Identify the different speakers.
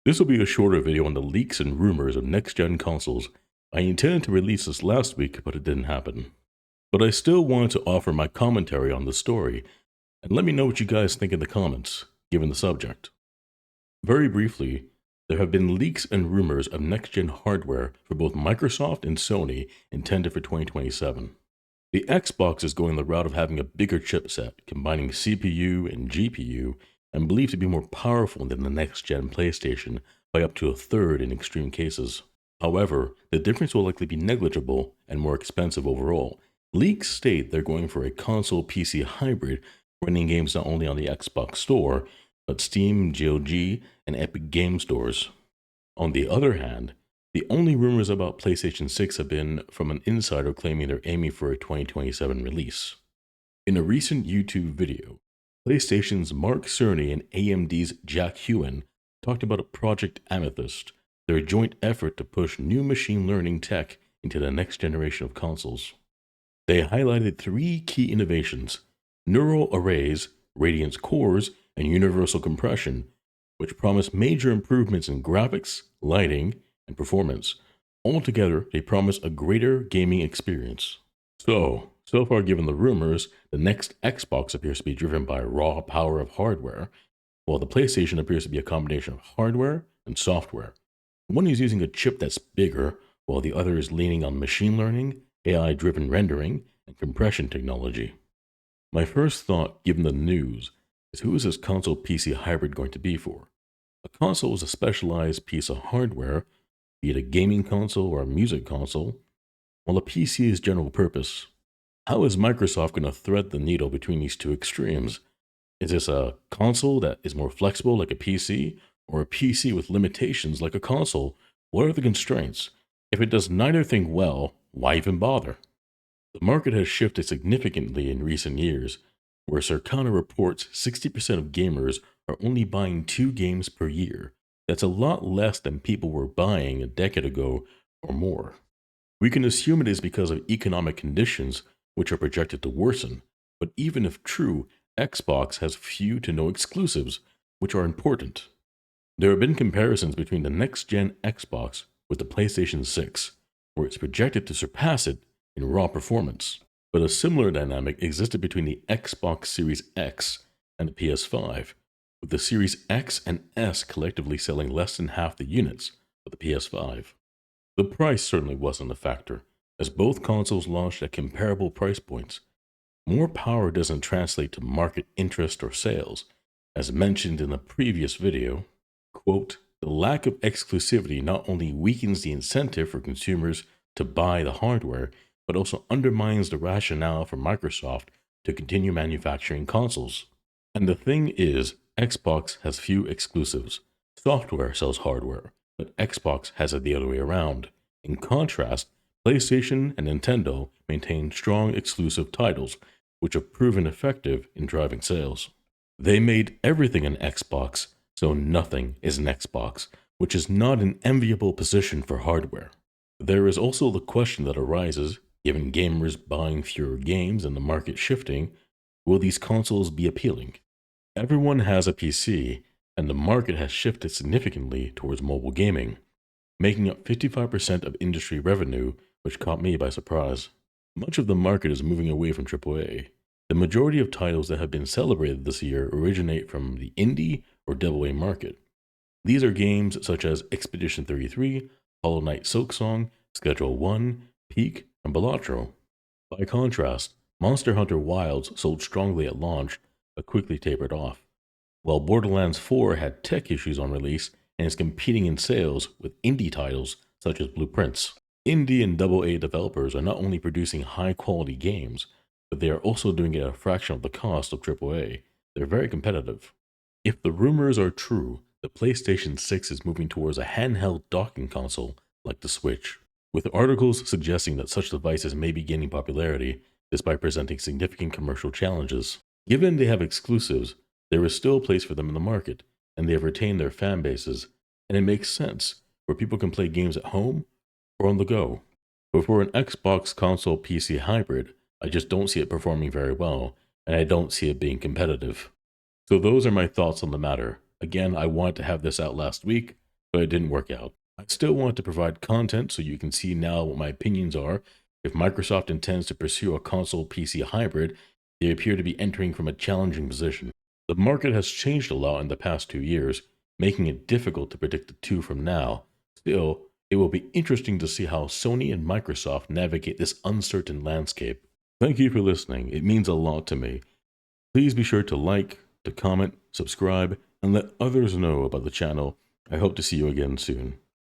Speaker 1: This will be a shorter video on the leaks and rumors of next-gen consoles. I intended to release this last week, but it didn't happen. But I still wanted to offer my commentary on the story, and let me know what you guys think in the comments, given the subject. Very briefly, there have been leaks and rumors of next-gen hardware for both Microsoft and Sony intended for 2027. The Xbox is going the route of having a bigger chipset, combining CPU and GPU, and believed to be more powerful than the next-gen PlayStation by up to a third in extreme cases. However, the difference will likely be negligible and more expensive overall. Leaks state they're going for a console PC hybrid, running games not only on the Xbox Store, but Steam, GOG, and Epic Game Stores. On the other hand, the only rumors about PlayStation 6 have been from an insider claiming they're aiming for a 2027 release. In a recent YouTube video, PlayStation's Mark Cerny and AMD's Jack Hewen talked about a Project Amethyst, their joint effort to push new machine learning tech into the next generation of consoles. They highlighted three key innovations: neural arrays, Radiance Cores, and universal compression, which promise major improvements in graphics, lighting, and performance. Altogether, they promise a greater gaming experience. So far given the rumors, the next Xbox appears to be driven by raw power of hardware, while the PlayStation appears to be a combination of hardware and software. One is using a chip that's bigger, while the other is leaning on machine learning, AI-driven rendering, and compression technology. My first thought, given the news, is who is this console PC hybrid going to be for? A console is a specialized piece of hardware, be it a gaming console or a music console, while a PC is general purpose. How is Microsoft going to thread the needle between these two extremes? Is this a console that is more flexible like a PC, or a PC with limitations like a console? What are the constraints? If it does neither thing well, why even bother? The market has shifted significantly in recent years, where Circana reports 60% of gamers are only buying 2 games per year. That's a lot less than people were buying a decade ago or more. We can assume it is because of economic conditions, which are projected to worsen, but even if true, Xbox has few to no exclusives, which are important. There have been comparisons between the next-gen Xbox with the PlayStation 6, where it's projected to surpass it in raw performance. But a similar dynamic existed between the Xbox Series X and the PS5, with the Series X and S collectively selling less than half the units of the PS5. The price certainly wasn't a factor, as both consoles launched at comparable price points. More power doesn't translate to market interest or sales. As mentioned in the previous video, quote, the lack of exclusivity not only weakens the incentive for consumers to buy the hardware, but also undermines the rationale for Microsoft to continue manufacturing consoles. And the thing is, Xbox has few exclusives. Software sells hardware, but Xbox has it the other way around. In contrast, PlayStation and Nintendo maintain strong exclusive titles, which have proven effective in driving sales. They made everything an Xbox, so nothing is an Xbox, which is not an enviable position for hardware. There is also the question that arises, given gamers buying fewer games and the market shifting, will these consoles be appealing? Everyone has a PC, and the market has shifted significantly towards mobile gaming, making up 55% of industry revenue, which caught me by surprise. Much of the market is moving away from AAA. The majority of titles that have been celebrated this year originate from the indie or AA market. These are games such as Expedition 33, Hollow Knight Silksong, Schedule 1, Peak, and Balatro. By contrast, Monster Hunter Wilds sold strongly at launch, but quickly tapered off, while Borderlands 4 had tech issues on release and is competing in sales with indie titles such as Blueprints. Indie and AA developers are not only producing high-quality games, but they are also doing it at a fraction of the cost of AAA. They're very competitive. If the rumors are true, the PlayStation 6 is moving towards a handheld docking console like the Switch, with articles suggesting that such devices may be gaining popularity despite presenting significant commercial challenges. Given they have exclusives, there is still a place for them in the market, and they have retained their fan bases, and it makes sense, where people can play games at home or on the go. But for an Xbox console PC hybrid, I just don't see it performing very well, and I don't see it being competitive. So those are my thoughts on the matter. Again, I wanted to have this out last week, but it didn't work out. I still want to provide content so you can see now what my opinions are. If Microsoft intends to pursue a console PC hybrid, they appear to be entering from a challenging position. The market has changed a lot in the past 2 years, making it difficult to predict the two from now. Still, it will be interesting to see how Sony and Microsoft navigate this uncertain landscape. Thank you for listening. It means a lot to me. Please be sure to like, to comment, subscribe, and let others know about the channel. I hope to see you again soon.